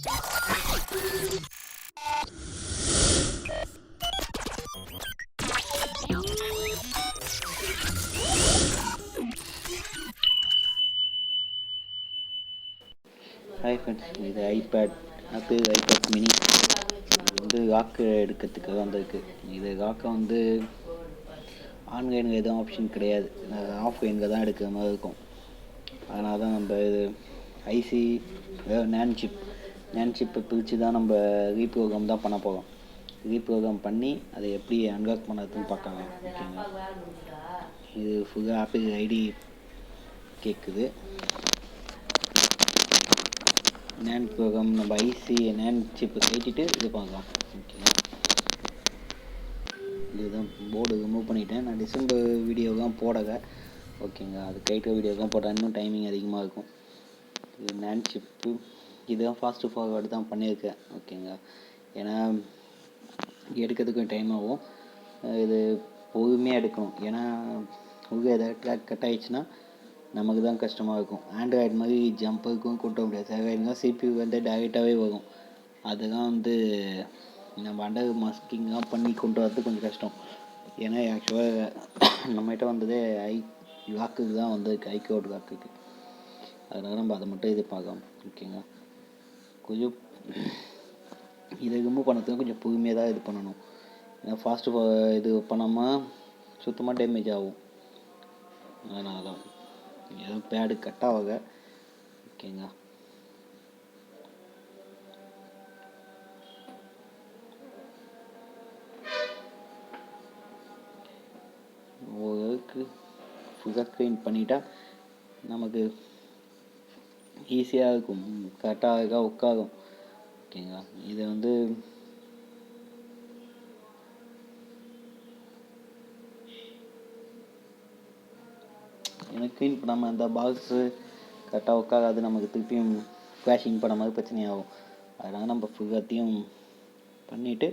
Hi friends, இது iPad mini. இது வந்து ராக்கு எடுக்கிறதுக்காக வந்திருக்கு. இது ராக்கை வந்து ஆன்லைனில் எதுவும் ஆப்ஷன் கிடையாது, ஆஃப்லைனில் தான் எடுக்கிற மாதிரி இருக்கும். அதனால தான் நம்ம இது ஐசி நேன் சிப்பை பிரித்து தான் நம்ம ரீப்ரோக்ராம் தான் பண்ண போகிறோம். ரீப்ரோக்ராம் பண்ணி அதை எப்படி அன்லாக் பண்ணுறதுன்னு பார்க்கலாம். ஓகேங்களா, இது ஃபுல்லாக ஆப்பிள் ஐடி கேட்குது. நேன் ப்ரோக்ராம் நம்ம ஐசி நேன் சிப்பை கட்டிட்டு இது பார்க்கலாம். ஓகேங்களா, இதுதான் போர்டு ரிமூவ் பண்ணிட்டேன். நான் டிசம்பர் வீடியோ தான் போடலை. ஓகேங்க, அது கைட்டு வீடியோ தான் போட்டால் இன்னும் டைமிங் அதிகமாக இருக்கும். இது நேன் சிப்பு, இதுதான் ஃபாஸ்ட்டு ஃபார்வர்டு தான் பண்ணியிருக்கேன். ஓகேங்க, ஏன்னா எடுக்கிறதுக்கும் டைம் ஆகும். இது பொறுமையாக எடுக்கணும். ஏன்னா உள்ள ஏதாவது ட்ராக் கட் ஆகிடுச்சுன்னா நமக்கு தான் கஷ்டமாக இருக்கும். ஆண்ட்ராய்டு மாதிரி ஜம்பருக்கும் கூட்ட முடியாது. சேவைனா சிபியூ வந்து டைரெக்டாகவே வரும். அதுதான் வந்து நம்ம அண்டர் மாஸ்கிங்காக பண்ணி கொண்டு வரது கொஞ்சம் கஷ்டம். ஏன்னா ஆக்சுவலாக நம்மகிட்ட வந்ததே லாக்குக்கு தான் வந்திருக்கு, ஐக்ளவுட் லாக்குக்கு. அதனால் நம்ம அதை மட்டும் இது பார்க்கலாம். ஓகேங்க, கொஞ்சம் இதை ரிமூவ் பண்ணுறதுக்கு கொஞ்சம் பொறுமையாக தான் இது பண்ணணும். ஏன்னா ஃபாஸ்ட்டு இது பண்ணாமல் சுத்தமாக டேமேஜ் ஆகும். அதனால தான் எதுவும் பேடு கட் ஆகலை. ஓகேங்க, ஓரளவுக்கு ஃபுல்லாக க்ளீன் பண்ணிட்டா நமக்கு ஈஸியாக இருக்கும், கரெக்டாக உட்காரும். ஓகேங்களா, இதை வந்து எனக்கு க்ளீன் பண்ணாமல் அந்த பாக்ஸு கரெக்டாக உட்காராது, நமக்கு திருப்பியும் கிராஷிங் பண்ண மாதிரி பிரச்சனையாகும். அதனால் நம்ம ஃபுல்லாத்தையும் பண்ணிவிட்டு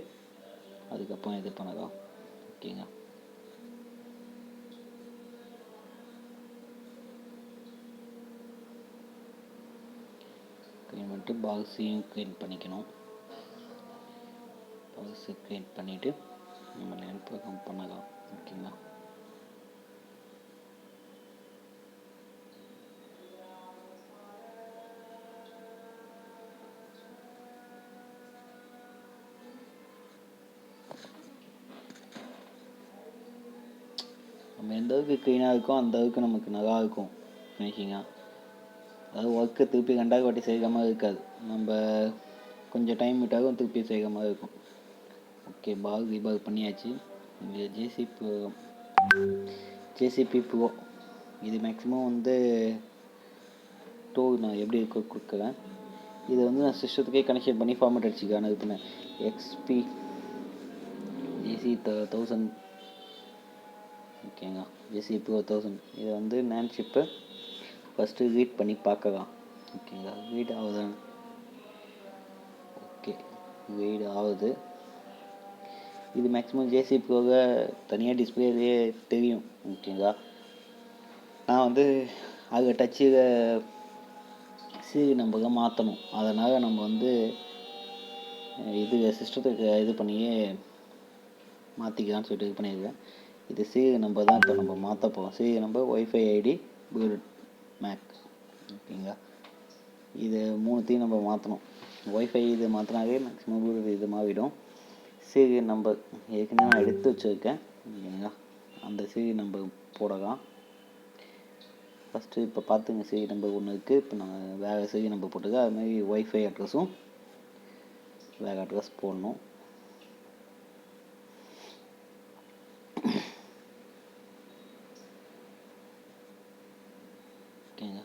அதுக்கப்புறம் இது பண்ணலாம். ஓகேங்க, க்ளீன் பண்ணிட்டு பாக்ஸையும் க்ளீன் பண்ணிக்கணும். பாக்ஸை க்ளீன் பண்ணிவிட்டு நம்ம லேண்ட் ப்ரோக்ராம் பண்ணலாம். ஓகேங்களா, நம்ம எந்த அளவுக்கு க்ளீனாக இருக்கோ அந்த அளவுக்கு நமக்கு நல்லா இருக்கும் ஃபினிஷிங்காக. அதாவது ஒர்க்கு திருப்பி ரெண்டாவது வாட்டி செய்கிற மாதிரி இருக்காது. நம்ம கொஞ்சம் டைம் விட்டாலும் திருப்பி செய்கிற மாதிரி இருக்கும். ஓகே, பாக் ரீபாக் பண்ணியாச்சு. இங்கே ஜேசிபி ப்ரோ இது மேக்ஸிமம் வந்து நான் எப்படி கொடுக்குறேன். இது வந்து நான் சிஸ்டத்துக்கே கனெக்ஷன் பண்ணி ஃபார்மேட் அடிச்சுக்கிறேன். அனுப்புனேன் XP JC1000. ஓகேங்க, JC 1000. இதை வந்து நேன் சிப்பை ஃபஸ்ட்டு ரீட் பண்ணி பார்க்கலாம். ஓகேங்களா, ரீட் ஆகுதான்? ஓகே, ரீட் ஆகுது. இது மேக்ஸிமம் ஜேசிபியோக தனியாக டிஸ்பிளேலேயே தெரியும். ஓகேங்களா, நான் வந்து அதில் டச்சில் நம்பரை மாற்றணும். அதனால் நம்ம வந்து இது சிஸ்டத்துக்கு இது பண்ணியே மாற்றிக்கலான்னு சொல்லிட்டு இது பண்ணியிருக்கேன். இது நம்பர் தான் இப்போ நம்ம மாற்ற போகிறோம். Number wifi ID bluetooth mac. ஓகேங்களா, இது மூணுத்தையும் நம்ம மாற்றணும். ஒய்ஃபை இது மாற்றினாவே மேக்ஸிமம் ப்ளூடூத் இது மாறிடும். நம்பர் ஏற்கனவே நான் எடுத்து வச்சுருக்கேன். ஓகேங்களா, அந்த நம்பர் போடலாம். ஃபஸ்ட்டு இப்போ பார்த்துங்க, நம்பர் ஒன்று இருக்குது. இப்போ நான் வேறு நம்பர் போட்டுருக்கேன். அதுமாதிரி ஒய்ஃபை அட்ரஸும் வேறு அட்ரஸ் போடணும். ஓகேங்க,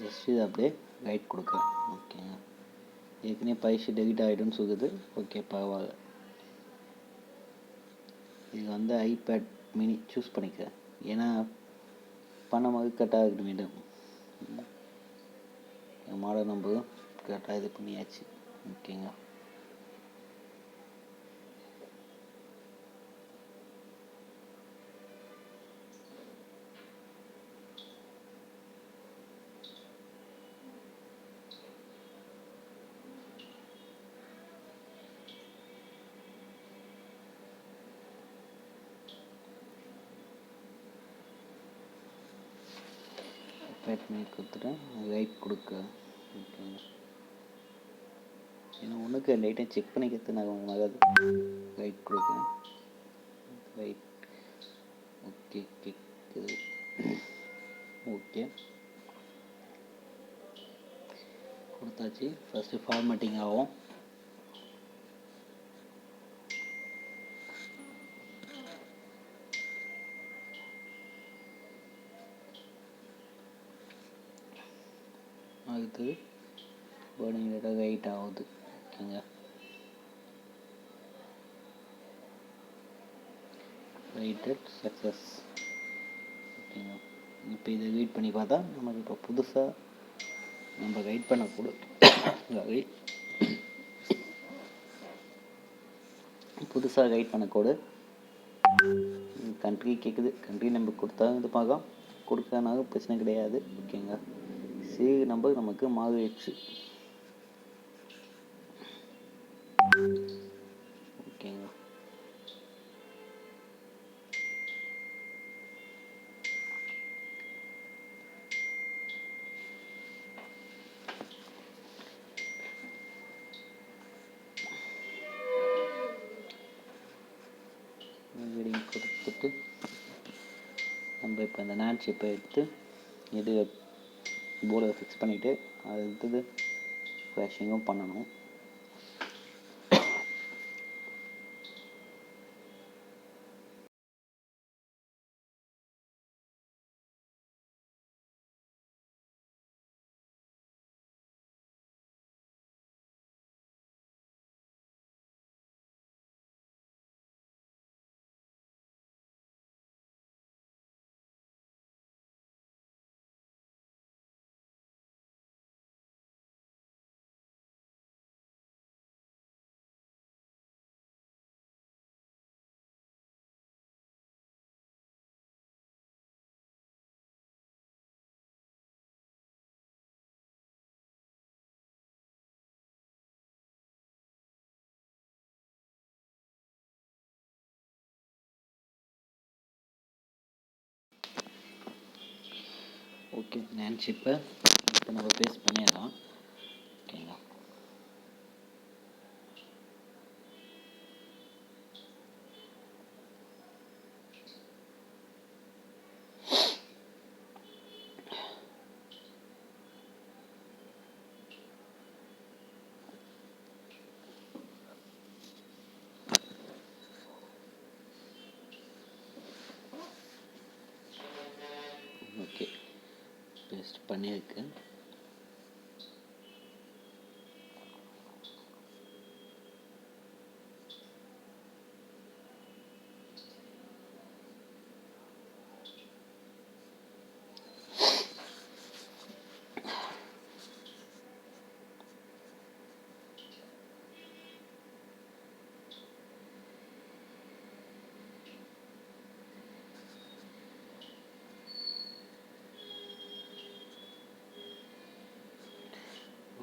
ஜஸ்ட் இது அப்படியே ரைட் கொடுக்குறேன். ஓகேங்க, ஏற்கனவே பைசு டெலிட் ஆகிடும்னு சொல்லுது. ஓகே, பரவாயில்ல. இது வந்து ஐபேட் மினி சூஸ் பண்ணிக்கிறேன். ஏன்னா பணம் அது கரெக்டாக இருக்க வேண்டும். மாடல் நம்பரும் கரெக்டாக இது பண்ணியாச்சு. ஓகேங்க, செட் பண்ணி கொடுத்துட்டேன். ரைட் கொடுக்க ஓகேங்க. ஏன்னா ஒன்றுக்கு லைட்டாக செக் பண்ணிக்கிறது நான் ஆகாது. ரைட் கொடுக்க ரைட் ஓகே கேட்குது. ஓகே கொடுத்தாச்சு. ஃபஸ்ட்டு ஃபார்மேட்டிங் ஆகும். அடுத்தது பேர்டிங் டேட்டா ரைட் ஆகுது. ஓகேங்க. Righted success. ஓகேங்க. இப்போ இதை ரீட் பண்ணி பார்த்தா நமக்கு இப்போ புதுசாக நம்ம ரைட் பண்ணக்கூட புதுசாக ரைட் பண்ணக்கூட கண்ட்ரி கேட்குது. கண்ட்ரி நம்பர் கொடுத்தா இது பார்க்கலாம், கொடுக்கறனால பிரச்சனை கிடையாது. ஓகேங்க. சரி நம்பர் நமக்கு மாறிடுச்சு. ஓகேங்க. ரீடிங் கொடுத்துட்டு நம்ம இப்போ இந்த நேண்ட் ஷிப்பை எடுத்து இது போர்டில் ஃபிக்ஸ் பண்ணிவிட்டு அது எடுத்தது ஃப்ளாஷிங்கும் பண்ணணும். ஓகே, நேண்ட் ஷிப்பை இப்போ நம்ம பேஸ்ட் பண்ணிடலாம். ஓகேங்களா. ஓகே, பேஸ்ட் பண்ணியிருக்கு.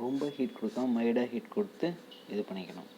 ரொம்ப ஹீட் கொடுக்காம மைல்டாக ஹீட் கொடுத்து இது பண்ணிக்கணும்.